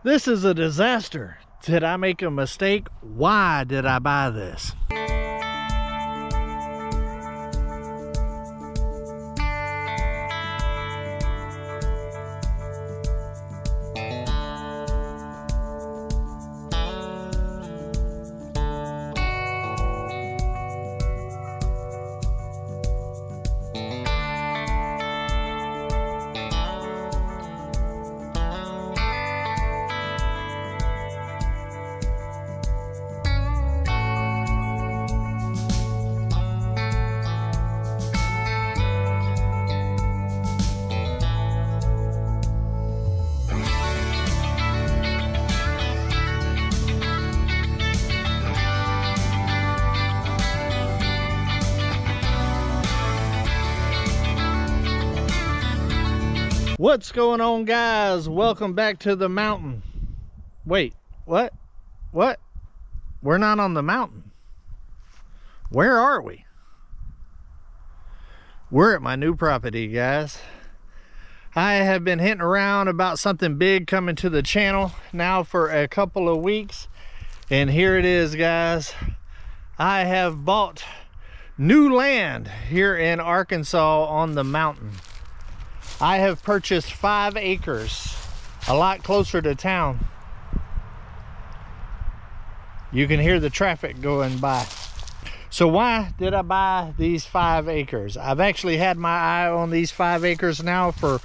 This is a disaster. Did I make a mistake? Why did I buy this? What's going on, guys? Welcome back to the mountain. Wait, what? We're not on the mountain. Where are we? We're at my new property, guys. I have been hinting around about something big coming to the channel now for a couple of weeks, and here it is, guys. I have bought new land here in Arkansas on the mountain. I have purchased 5 acres, a lot closer to town. You can hear the traffic going by. So why did I buy these 5 acres? I've actually had my eye on these 5 acres now for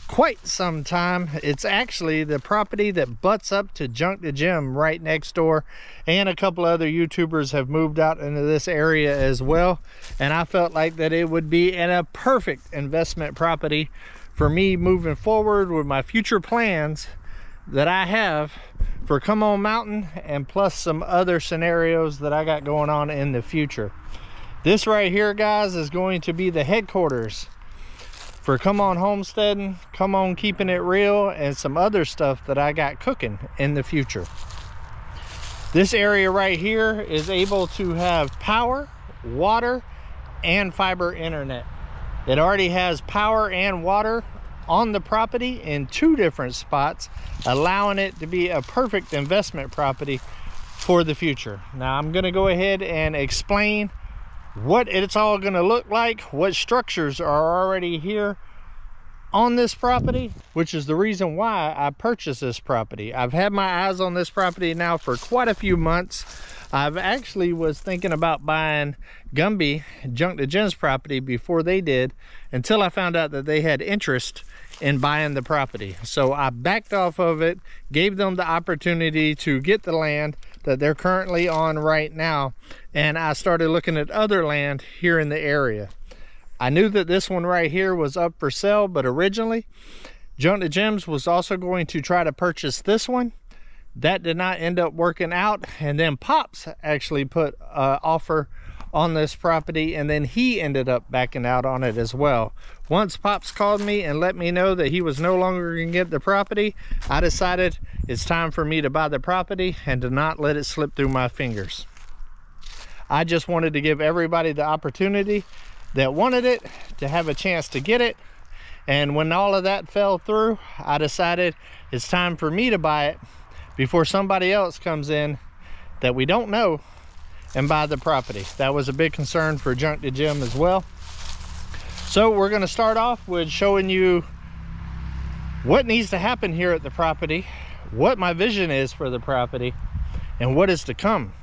quite some time. It's actually the property that butts up to Junk the Gym right next door, and a couple other YouTubers have moved out into this area as well, and I felt like that it would be a perfect investment property for me moving forward with my future plans that I have for Come On Mountain, and plus some other scenarios that I got going on in the future. This right here, guys, is going to be the headquarters for Come On Homesteading, Come On Keeping It Real, and some other stuff that I got cooking in the future. This area right here is able to have power, water, and fiber internet. It already has power and water on the property in 2 different spots, allowing it to be a perfect investment property for the future. Now I'm going to go ahead and explain what it's all going to look like, what structures are already here on this property, which is the reason why I purchased this property. I've had my eyes on this property now for quite a few months. I've actually was thinking about buying Gumby, Junk the Gym's property, before they did, until I found out that they had interest in buying the property. So I backed off of it, gave them the opportunity to get the land that they're currently on right now, and I started looking at other land here in the area. I knew that this one right here was up for sale, but originally Junk the Gym's was also going to try to purchase this one. That did not end up working out, and then Pops actually put an offer on this property, and then he ended up backing out on it as well. Once Pops called me and let me know that he was no longer going to get the property, I decided it's time for me to buy the property and to not let it slip through my fingers. I just wanted to give everybody the opportunity that wanted it to have a chance to get it, and when all of that fell through, I decided it's time for me to buy it before somebody else comes in that we don't know and buy the property. That was a big concern for Junk the Gym as well. So we're going to start off with showing you what needs to happen here at the property, what my vision is for the property, and what is to come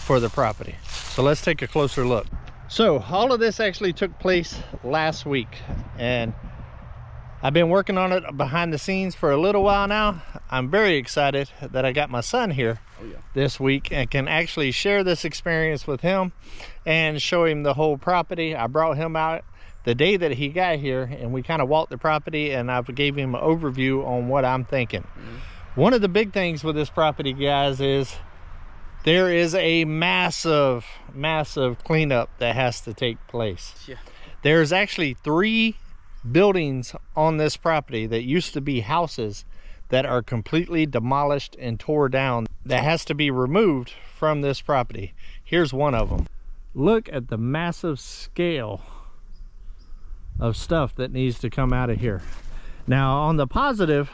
for the property. So let's take a closer look. So all of this actually took place last week, and I've been working on it behind the scenes for a little while now. I'm very excited that I got my son here this week and can actually share this experience with him and show him the whole property. I brought him out the day that he got here, and we kind of walked the property, and I gave him an overview on what I'm thinking. One of the big things with this property, guys, is there is a massive cleanup that has to take place. There's actually 3 buildings on this property that used to be houses that are completely demolished and tore down, that has to be removed from this property. Here's one of them. Look at the massive scale of stuff that needs to come out of here. Now on the positive,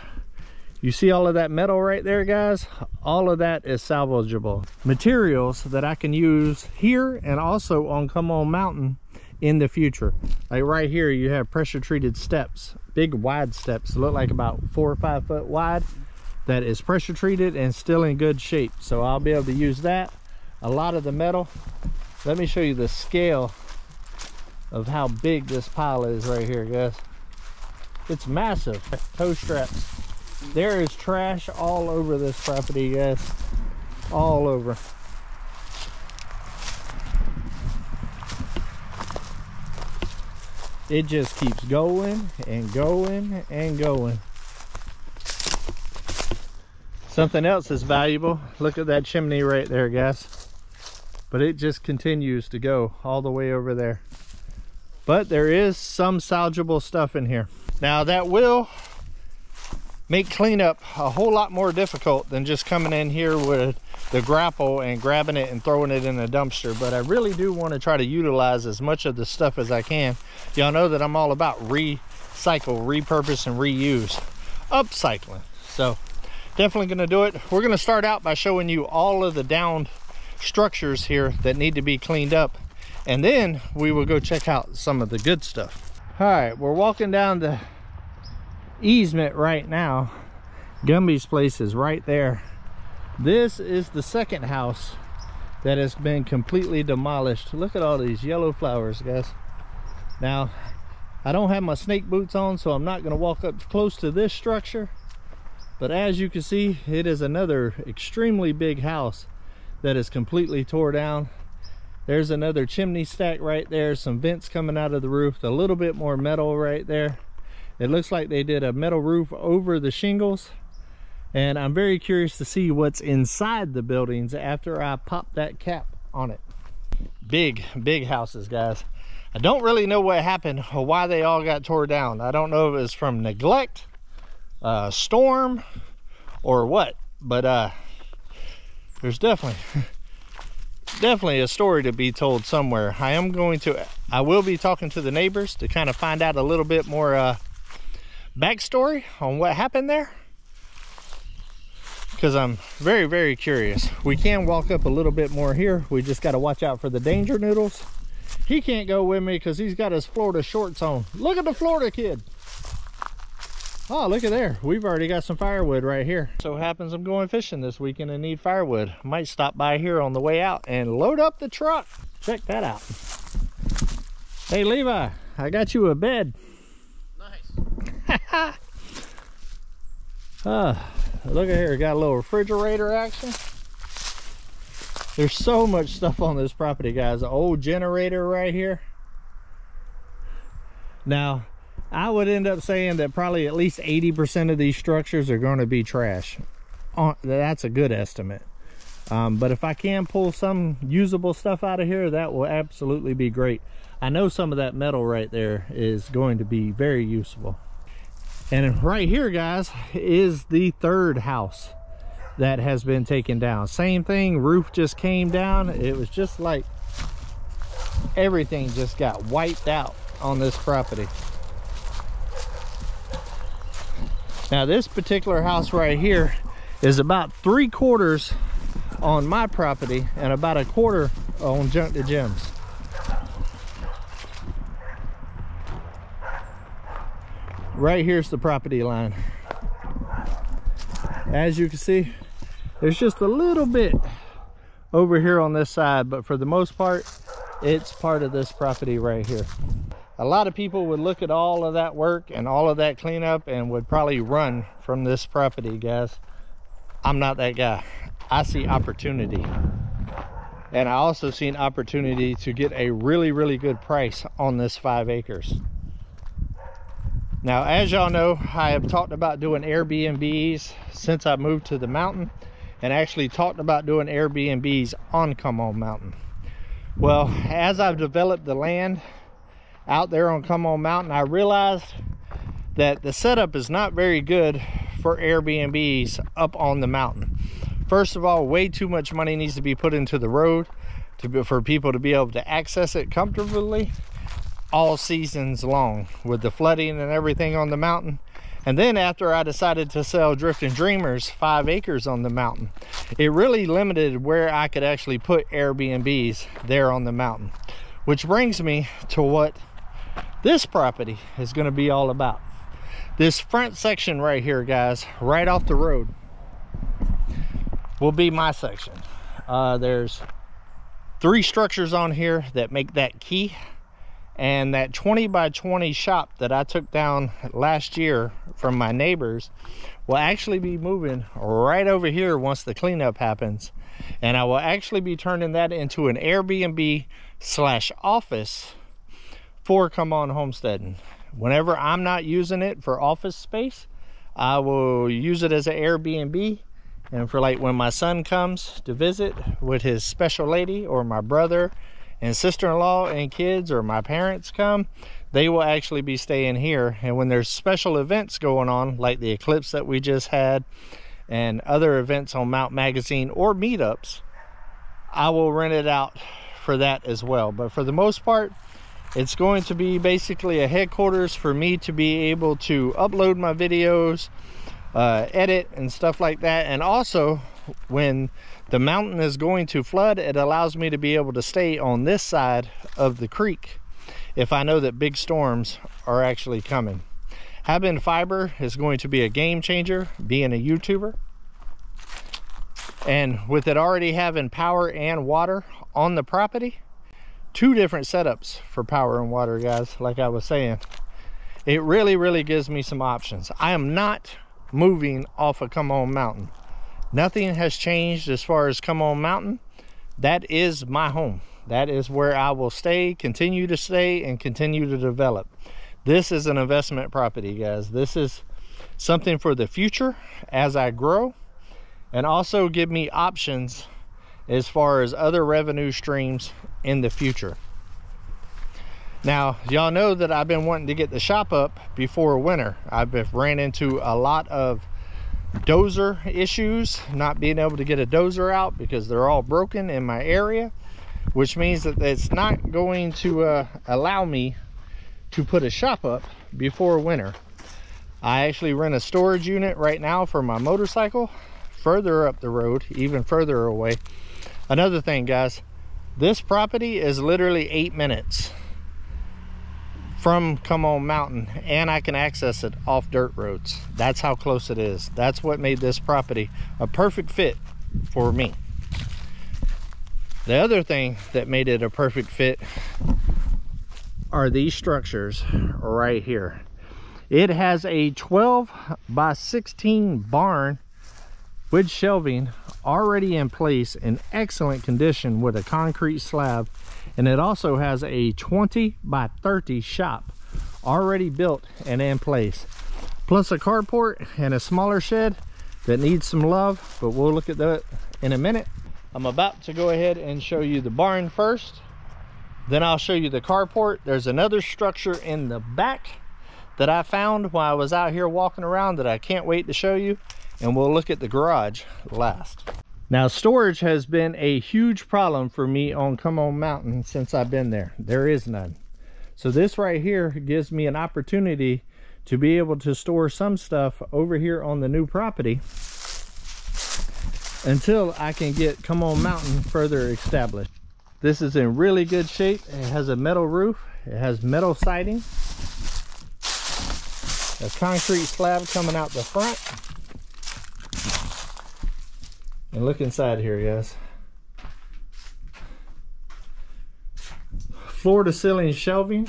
You see all of that metal right there, guys? All of that is salvageable. Materials that I can use here and also on Come On Mountain in the future. Like right here, you have pressure treated steps, big wide steps, look like about 4 or 5 foot wide. That is pressure treated and still in good shape. So I'll be able to use that. A lot of the metal. Let me show you the scale of how big this pile is right here, guys. It's massive. Toe straps. There is trash all over this property, guys. All over. It just keeps going and going and going. Something else is valuable. Look at that chimney right there, guys. But it just continues to go all the way over there. But there is some salvageable stuff in here. Now that will make cleanup a whole lot more difficult than just coming in here with the grapple and grabbing it and throwing it in a dumpster. But I really do want to try to utilize as much of the stuff as I can. Y'all know that I'm all about recycle, repurpose, and reuse. Upcycling. So definitely going to do it. We're going to start out by showing you all of the downed structures here that need to be cleaned up. And then we will go check out some of the good stuff. All right, we're walking down the easement right now. Gumby's place is right there. This is the second house that has been completely demolished. Look at all these yellow flowers, guys. Now, I don't have my snake boots on, so I'm not going to walk up close to this structure. But as you can see, it is another extremely big house that is completely tore down. There's another chimney stack right there, some vents coming out of the roof, a little bit more metal right there. It looks like they did a metal roof over the shingles, and I'm very curious to see what's inside the buildings after I pop that cap on it. Big houses, guys. I don't really know what happened or why they all got tore down. I don't know if it was from neglect, storm, or what, but there's definitely a story to be told somewhere. I will be talking to the neighbors to kind of find out a little bit more backstory on what happened there, because I'm very curious. We can walk up a little bit more here. We just got to watch out for the danger noodles. He can't go with me because he's got his Florida shorts on. Look at the Florida kid. Oh, look at there. We've already got some firewood right here. So happens I'm going fishing this weekend and need firewood. Might stop by here on the way out and load up the truck. Check that out. Hey Levi, I got you a bed. Nice. Look at here, got a little refrigerator action. There's so much stuff on this property, guys. An old generator right here. Now, I would end up saying that probably at least 80% of these structures are going to be trash. That's a good estimate. But if I can pull some usable stuff out of here, that will absolutely be great. I know some of that metal right there is going to be very useful. And right here, guys, is the third house that has been taken down. Same thing, roof just came down. It was just like everything just got wiped out on this property. Now this particular house right here is about 3/4 on my property and about 1/4 on Junk to Gems. Right here's the property line. As you can see, there's just a little bit over here on this side, but for the most part, it's part of this property right here. A lot of people would look at all of that work and all of that cleanup and would probably run from this property, guys. I'm not that guy. I see opportunity. And I also see an opportunity to get a really good price on this 5 acres. Now, as y'all know, I have talked about doing Airbnbs since I moved to the mountain, and actually talked about doing Airbnbs on Come On Mountain. Well, as I've developed the land out there on Come On Mountain, I realized that the setup is not very good for Airbnbs up on the mountain. First of all, way too much money needs to be put into the road for people to be able to access it comfortably all seasons long. With the flooding and everything on the mountain, And then after I decided to sell Drifting Dreamers 5 acres on the mountain, it really limited where I could actually put Airbnbs there on the mountain. Which brings me to what this property is going to be all about. This front section right here, guys, right off the road, will be my section. There's 3 structures on here that make that key. And that 20 by 20 shop that I took down last year from my neighbors will actually be moving right over here once the cleanup happens. And I will actually be turning that into an Airbnb / office for Come On Homesteading. Whenever I'm not using it for office space, I will use it as an Airbnb. And for like when my son comes to visit with his special lady, or my brother and sister-in-law and kids, or my parents come, they will actually be staying here. And when there's special events going on, like the eclipse that we just had and other events on Mount Magazine or meetups, I will rent it out for that as well. But for the most part, it's going to be basically a headquarters for me to be able to upload my videos, edit and stuff like that. And also, when the mountain is going to flood, it allows me to be able to stay on this side of the creek if I know that big storms are actually coming. Having fiber is going to be a game changer, being a YouTuber. And with it already having power and water on the property, 2 different setups for power and water, guys, like I was saying, it really gives me some options. I am not moving off of Come On Mountain. Nothing has changed as far as Come On Mountain. That is my home. That is where I will stay, continue to stay, and continue to develop. This is an investment property, guys. This is something for the future as I grow, and also give me options as far as other revenue streams in the future. Now, y'all know that I've been wanting to get the shop up before winter. I've ran into a lot of dozer issues, not being able to get a dozer out because they're all broken in my area, which means that it's not going to allow me to put a shop up before winter. I actually rent a storage unit right now for my motorcycle further up the road, even further away. Another thing, guys, this property is literally 8 minutes from Come On Mountain, and I can access it off dirt roads. That's how close it is. That's what made this property a perfect fit for me. The other thing that made it a perfect fit are these structures right here. It has a 12 by 16 barn with shelving already in place in excellent condition with a concrete slab. And it also has a 20 by 30 shop already built and in place, plus a carport and a smaller shed that needs some love, but we'll look at that in a minute. I'm about to go ahead and show you the barn first, then I'll show you the carport. There's another structure in the back that I found while I was out here walking around that I can't wait to show you, and we'll look at the garage last. Now, storage has been a huge problem for me on Come On Mountain since I've been there. There is none. So this right here gives me an opportunity to be able to store some stuff over here on the new property until I can get Come On Mountain further established. This is in really good shape. It has a metal roof. It has metal siding. A concrete slab coming out the front. And look inside here, guys. Floor to ceiling shelving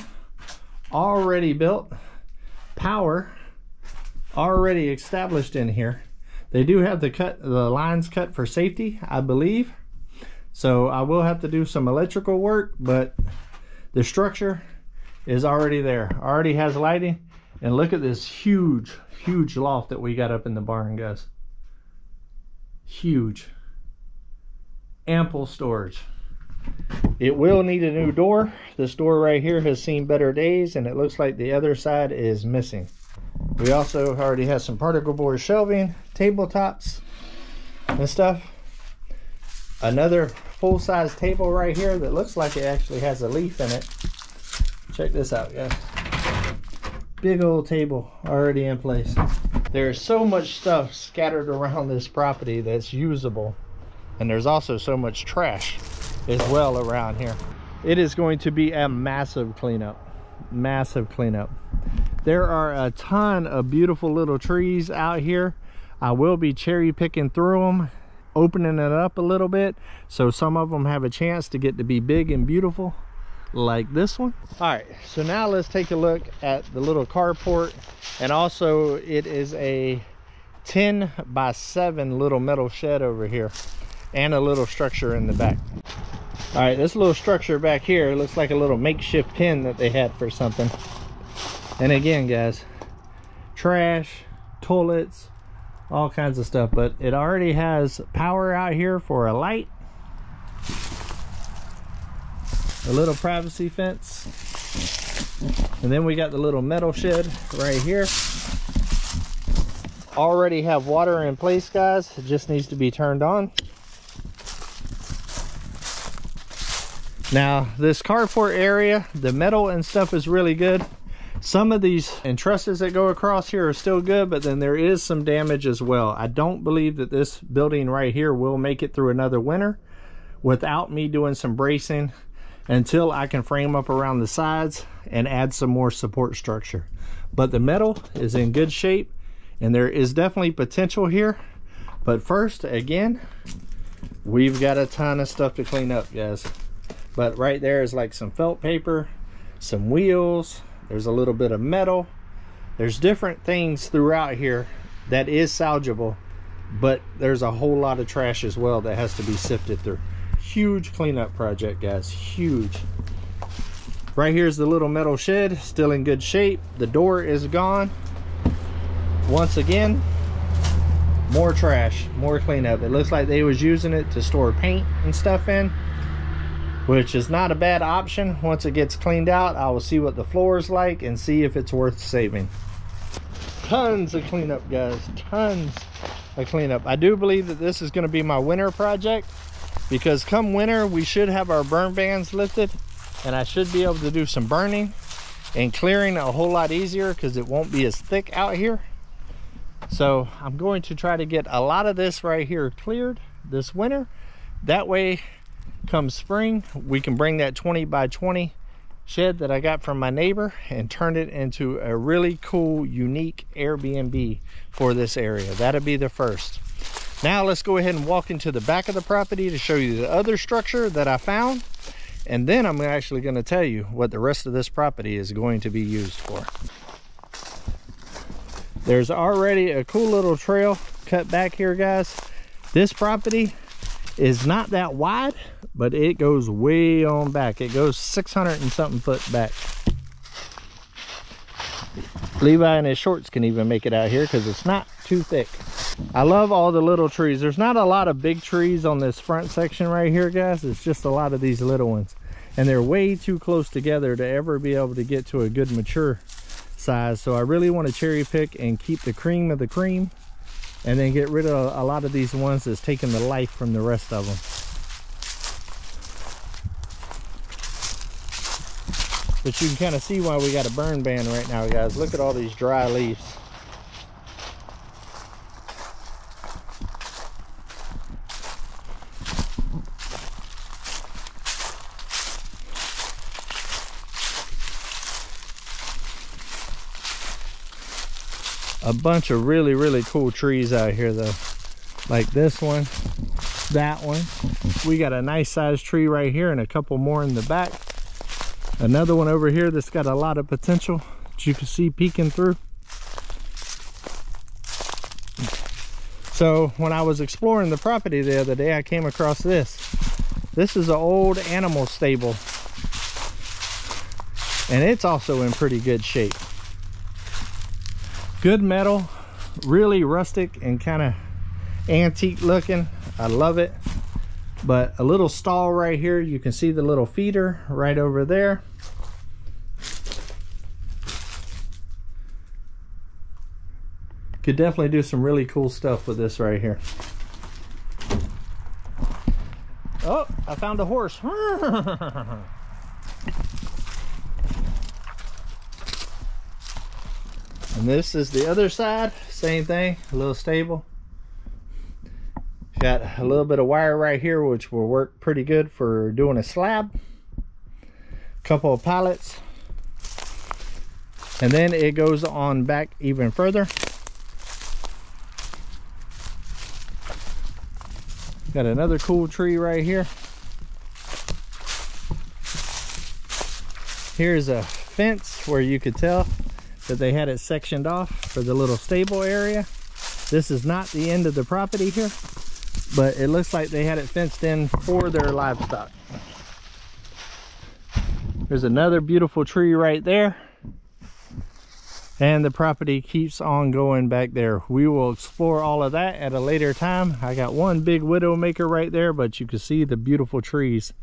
already built. Power already established in here. They do have the lines cut for safety, I believe. So I will have to do some electrical work, but the structure is already there. Already has lighting. And look at this huge loft that we got up in the barn, guys. Huge, ample storage. It will need a new door. This door right here has seen better days, and it looks like the other side is missing. We also already have some particle board shelving, tabletops and stuff. Another full-size table right here that looks like it actually has a leaf in it. Check this out, guys. big old table already in place. There's so much stuff scattered around this property that's usable, and there's also so much trash as well around here. It is going to be a massive cleanup. Massive cleanup. There are a ton of beautiful little trees out here. I will be cherry picking through them, opening it up a little bit, so some of them have a chance to get to be big and beautiful, like this one. All right, so now let's take a look at the little carport. And also, it is a 10 by 7 little metal shed over here, and a little structure in the back. All right, this little structure back here looks like a little makeshift pen that they had for something. And again, guys, trash, toilets, all kinds of stuff, but it already has power out here for a light, a little privacy fence, and then we got the little metal shed right here. Already have water in place, guys. It just needs to be turned on. Now, this carport area, the metal and stuff is really good. Some of these trusses that go across here are still good, but then there is some damage as well. I don't believe that this building right here will make it through another winter without me doing some bracing until I can frame up around the sides and add some more support structure. But the metal is in good shape, and there is definitely potential here. But first, again, we've got a ton of stuff to clean up, guys. But right there is like some felt paper, some wheels, there's a little bit of metal. There's different things throughout here that is salvageable, but there's a whole lot of trash as well that has to be sifted through. Huge cleanup project, guys, huge. Right here's the little metal shed, still in good shape. The door is gone. Once again, more trash, more cleanup. It looks like they was using it to store paint and stuff in, which is not a bad option. Once it gets cleaned out, I will see what the floor is like and see if it's worth saving. Tons of cleanup, guys, tons of cleanup. I do believe that this is going to be my winter project, because come winter we should have our burn bans lifted, and I should be able to do some burning and clearing a whole lot easier because it won't be as thick out here. So I'm going to try to get a lot of this right here cleared this winter. That way, come spring, we can bring that 20 by 20 shed that I got from my neighbor and turn it into a really cool, unique Airbnb for this area. That'll be the first. Now let's go ahead and walk into the back of the property to show you the other structure that I found. And then I'm actually going to tell you what the rest of this property is going to be used for. There's already a cool little trail cut back here, guys. This property is not that wide, but it goes way on back. It goes 600 and something foot back. Levi and his shorts can even make it out here because it's not too thick. I love all the little trees. There's not a lot of big trees on this front section right here, guys. It's just a lot of these little ones, and they're way too close together to ever be able to get to a good mature size. So I really want to cherry pick and keep the cream of the cream, and then get rid of a lot of these ones that's taking the life from the rest of them. But you can kind of see why we got a burn ban right now, guys. Look at all these dry leaves. A bunch of really cool trees out here though, like this one, that one. We got a nice sized tree right here and a couple more in the back. Another one over here that's got a lot of potential that you can see peeking through. So when I was exploring the property the other day, I came across this. This is an old animal stable, and it's also in pretty good shape. Good metal, really rustic and kind of antique looking. I love it. But a little stall right here. You can see the little feeder right over there. Could definitely do some really cool stuff with this right here. Oh, I found a horse. And this is the other side, same thing, a little stable. Got a little bit of wire right here, which will work pretty good for doing a slab. Couple of pallets. And then it goes on back even further. Got another cool tree right here. Here's a fence where you could tell that they had it sectioned off for the little stable area. This is not the end of the property here, but it looks like they had it fenced in for their livestock. There's another beautiful tree right there. And the property keeps on going back there. We will explore all of that at a later time. I got one big widowmaker right there, but you can see the beautiful trees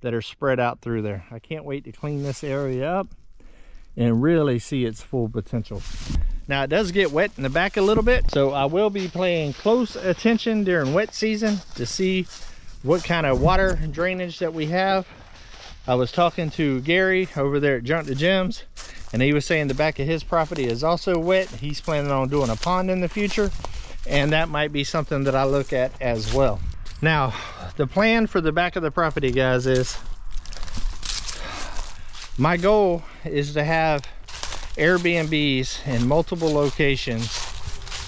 that are spread out through there. I can't wait to clean this area up and really see its full potential. Now it does get wet in the back a little bit, so I will be paying close attention during wet season to see what kind of water drainage that we have. I was talking to Gary over there at Junk to Gems, and he was saying the back of his property is also wet. He's planning on doing a pond in the future, and that might be something that I look at as well. Now, the plan for the back of the property, guys, is my goal is to have Airbnbs in multiple locations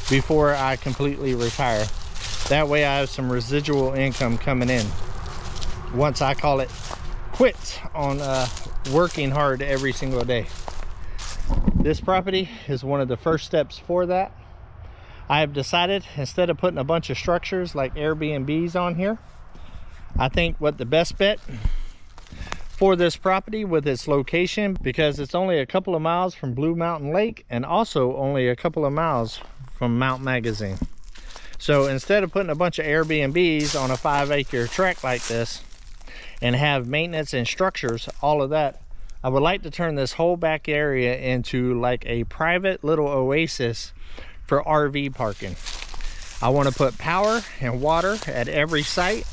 before I completely retire. That way I have some residual income coming in once I call it quits on working hard every single day. This property is one of the first steps for that. I have decided, instead of putting a bunch of structures like Airbnbs on here, I think what the best bet for this property with its location, because it's only a couple of miles from Blue Mountain Lake and also only a couple of miles from Mount Magazine. So instead of putting a bunch of Airbnbs on a 5-acre tract like this and have maintenance and structures, all of that, I would like to turn this whole back area into like a private little oasis for RV parking. I want to put power and water at every site,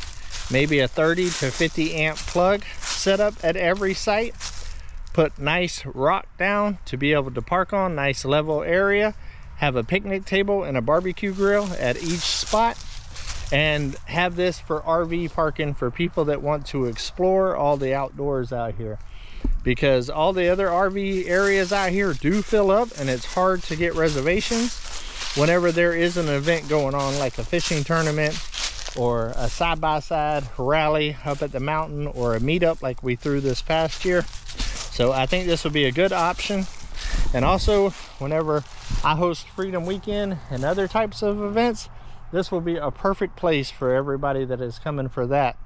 maybe a 30 to 50 amp plug setup at every site, put nice rock down to be able to park on, nice level area, have a picnic table and a barbecue grill at each spot, and have this for RV parking for people that want to explore all the outdoors out here. Because all the other RV areas out here do fill up, and it's hard to get reservations whenever there is an event going on, like a fishing tournament or a side-by-side rally up at the mountain, or a meetup like we threw this past year. So I think this would be a good option. And also, whenever I host Freedom Weekend and other types of events, this will be a perfect place for everybody that is coming for that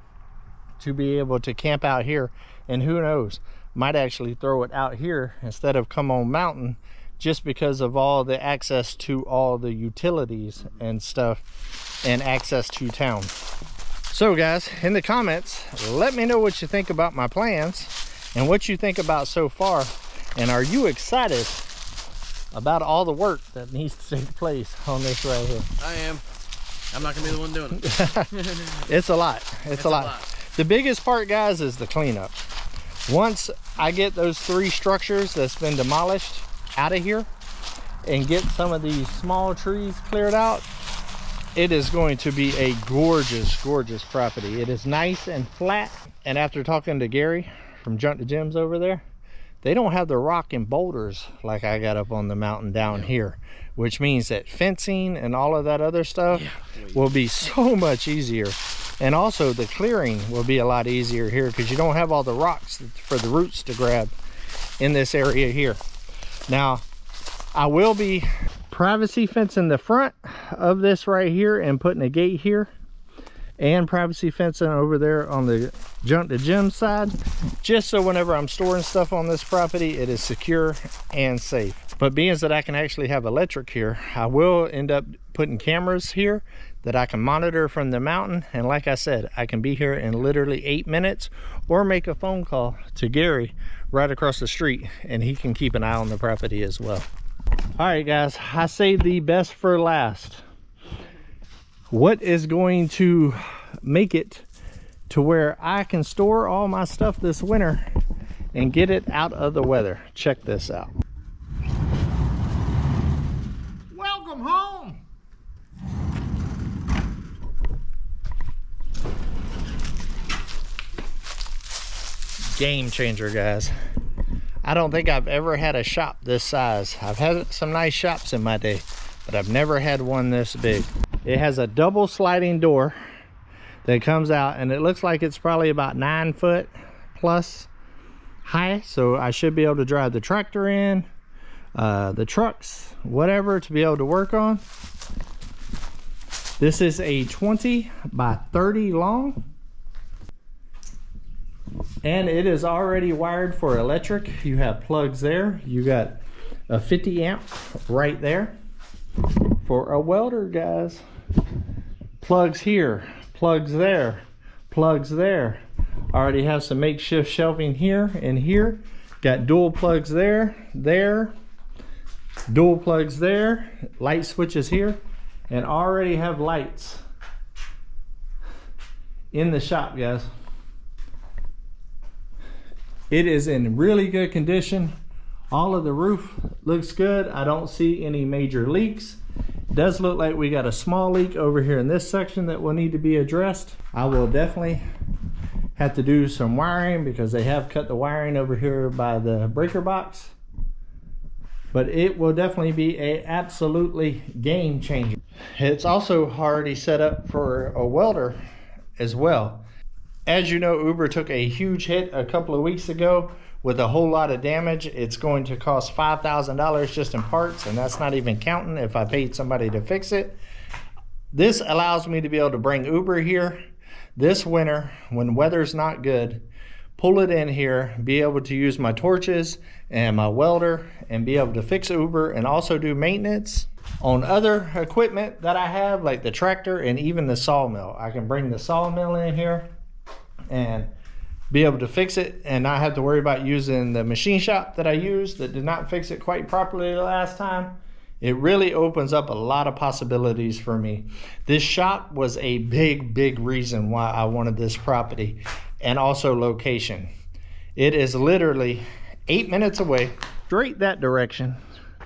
to be able to camp out here. And who knows, might actually throw it out here instead of come on mountain, just because of all the access to all the utilities and stuff and access to town. So guys, in the comments, let me know what you think about my plans and what you think about so far. And are you excited about all the work that needs to take place on this right here? I am. I'm not gonna be the one doing it. It's a lot. It's a lot. The biggest part, guys, is the cleanup. Once I get those 3 structures that's been demolished out of here and get some of these small trees cleared out, it is going to be a gorgeous, gorgeous property. It is nice and flat. And after talking to Gary from Junk to Gems over there, they don't have the rock and boulders like I got up on the mountain down here, which means that fencing and all of that other stuff will be so much easier. And also the clearing will be a lot easier here because you don't have all the rocks for the roots to grab in this area here. Now, I will be privacy fencing the front of this right here and putting a gate here, and privacy fencing over there on the Junk to Gems side, just so whenever I'm storing stuff on this property, it is secure and safe. But being that I can actually have electric here, I will end up putting cameras here that I can monitor from the mountain. And like I said, I can be here in literally 8 minutes, or make a phone call to Gary right across the street and he can keep an eye on the property as well. All right guys, I saved the best for last. What is going to make it to where I can store all my stuff this winter and get it out of the weather? Check this out. Game changer, guys. I don't think I've ever had a shop this size. I've had some nice shops in my day, but I've never had one this big. It has a double sliding door that comes out, and it looks like it's probably about 9 foot plus high, so I should be able to drive the tractor in, the trucks, whatever, to be able to work on. This is a 20 by 30 long, and it is already wired for electric. You have plugs there. You got a 50 amp right there for a welder, guys. Plugs here, plugs there, plugs there. Already have some makeshift shelving here and here. Got dual plugs there, dual plugs there, light switches here, and already have lights in the shop, guys. It is in really good condition. All of the roof looks good. I don't see any major leaks. It does look like we got a small leak over here in this section that will need to be addressed. I will definitely have to do some wiring because they have cut the wiring over here by the breaker box. But it will definitely be a absolutely game changer. It's also already set up for a welder as well. As you know, Uber took a huge hit a couple of weeks ago with a whole lot of damage. It's going to cost $5,000 just in parts, and that's not even counting if I paid somebody to fix it. This allows me to be able to bring Uber here this winter when weather's not good, pull it in here, be able to use my torches and my welder and be able to fix Uber and also do maintenance on other equipment that I have, like the tractor and even the sawmill. I can bring the sawmill in here and be able to fix it and not have to worry about using the machine shop that I used that did not fix it quite properly the last time. It really opens up a lot of possibilities for me. This shop was a big reason why I wanted this property, and also location. It is literally 8 minutes away, straight that direction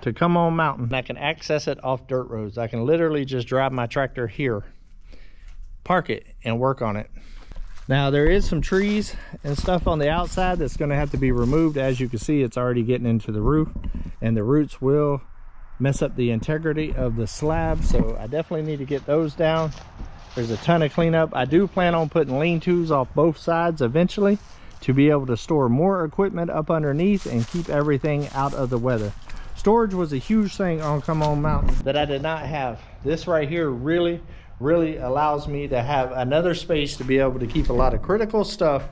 to Come On Mountain. I can access it off dirt roads. I can literally just drive my tractor here, park it, and work on it. Now there is some trees and stuff on the outside that's going to have to be removed. As you can see, it's already getting into the roof, and the roots will mess up the integrity of the slab, so I definitely need to get those down. There's a ton of cleanup. I do plan on putting lean-tos off both sides eventually to be able to store more equipment up underneath and keep everything out of the weather. Storage was a huge thing on Come On Mountain that I did not have. This right here really allows me to have another space to be able to keep a lot of critical stuff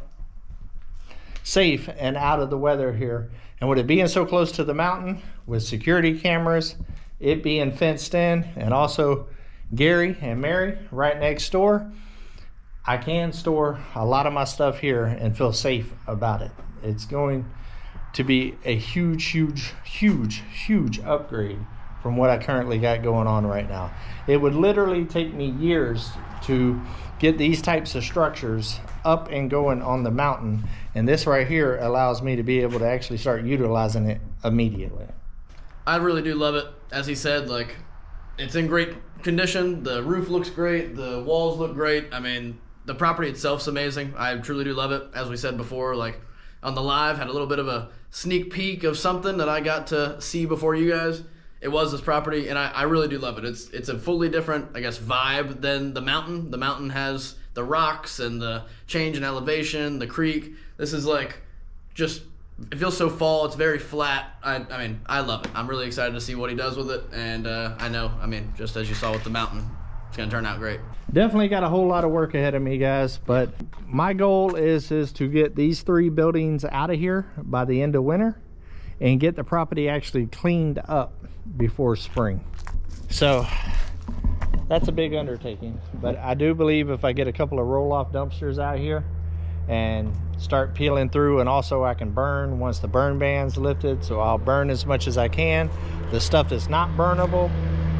safe and out of the weather here. And with it being so close to the mountain, with security cameras, it being fenced in, and also Gary and Mary right next door, I can store a lot of my stuff here and feel safe about it. It's going to be a huge upgrade from what I currently got going on right now. It would literally take me years to get these types of structures up and going on the mountain, and this right here allows me to be able to actually start utilizing it immediately. I really do love it. As he said, like, it's in great condition. The roof looks great. The walls look great. I mean, the property itself's amazing. I truly do love it. As we said before, like, on the live, had a little bit of a sneak peek of something that I got to see before you guys. It was this property, and I really do love it. It's a fully different, I guess, vibe than the mountain. The mountain has the rocks and the change in elevation, the creek. This is like just, it feels so fall. It's very flat. I mean, I love it. I'm really excited to see what he does with it, and I know, I mean, just as you saw with the mountain, it's going to turn out great. Definitely got a whole lot of work ahead of me, guys, but my goal is to get these 3 buildings out of here by the end of winter and get the property actually cleaned up before spring. So that's a big undertaking, but I do believe if I get a couple of roll-off dumpsters out here and start peeling through, and also I can burn once the burn ban's lifted, so I'll burn as much as I can. The stuff that's not burnable,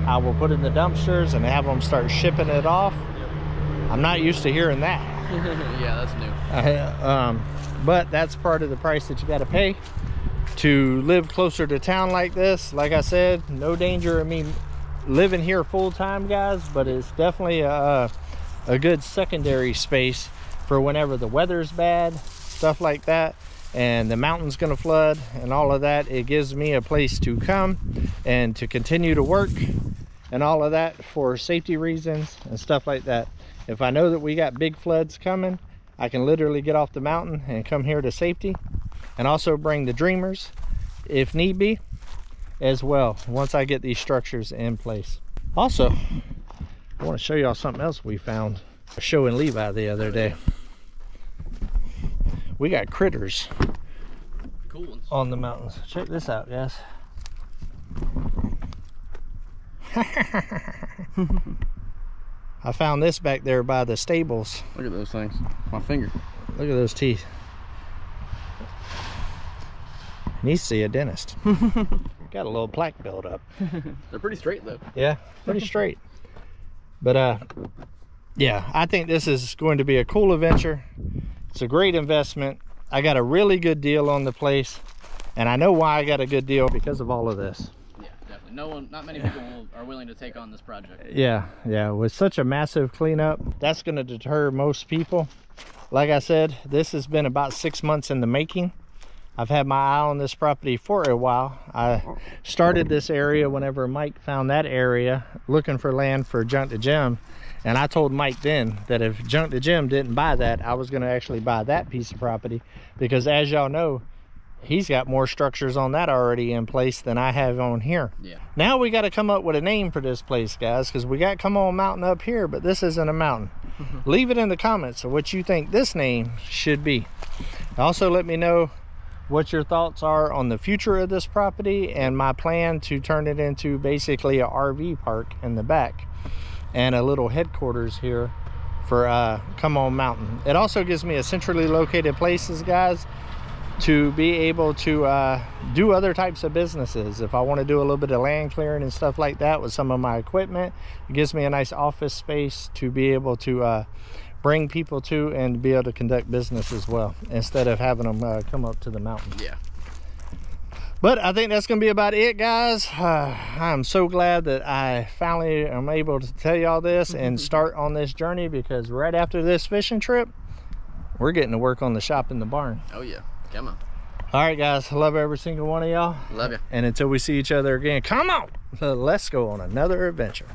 I will put in the dumpsters and have them start shipping it off. I'm not used to hearing that. Yeah, that's new. But that's part of the price that you got to pay to live closer to town like this. Like I said, no danger of me living here full-time, guys, but it's definitely a good secondary space for whenever the weather's bad stuff like that, and the mountain's gonna flood and all of that, it gives me a place to come and to continue to work and all of that for safety reasons and stuff like that. If I know that we got big floods coming, I can literally get off the mountain and come here to safety, and also bring the dreamers if need be as well once I get these structures in place. Also, I want to show y'all something else we found showing Levi the other day. We got critters, cool ones, on the mountains. Check this out, guys. I found this back there by the stables. Look at those things. My finger. Look at those teeth. Needs to see a dentist. Got a little plaque built up. They're pretty straight though. Yeah, pretty straight. But yeah, I think this is going to be a cool adventure. It's a great investment. I got a really good deal on the place, and I know why I got a good deal, because of all of this. Yeah, definitely. Not many people are willing to take on this project. Yeah, with such a massive cleanup, that's going to deter most people. Like I said, this has been about 6 months in the making. I've had my eye on this property for a while. I started this area whenever Mike found that area looking for land for Junk to Jim, and I told Mike then that if Junk to Jim didn't buy that, I was going to actually buy that piece of property, because as y'all know, he's got more structures on that already in place than I have on here. Yeah. Now we got to come up with a name for this place, guys, because we got Come On Mountain up here, but this isn't a mountain. Leave it in the comments of what you think this name should be. Also, let me know what your thoughts are on the future of this property and my plan to turn it into basically a RV park in the back and a little headquarters here for Come On Mountain. It also gives me a centrally located places, guys, to be able to do other types of businesses. If I want to do a little bit of land clearing and stuff like that with some of my equipment, it gives me a nice office space to be able to bring people to and be able to conduct business as well, instead of having them come up to the mountain. Yeah. But I think that's gonna be about it, guys. I'm so glad that I finally am able to tell y'all this and start on this journey, because right after this fishing trip, we're getting to work on the shop in the barn. Oh yeah, come on. All right, guys, love every single one of y'all. Love you. And until we see each other again, come on, let's go on another adventure.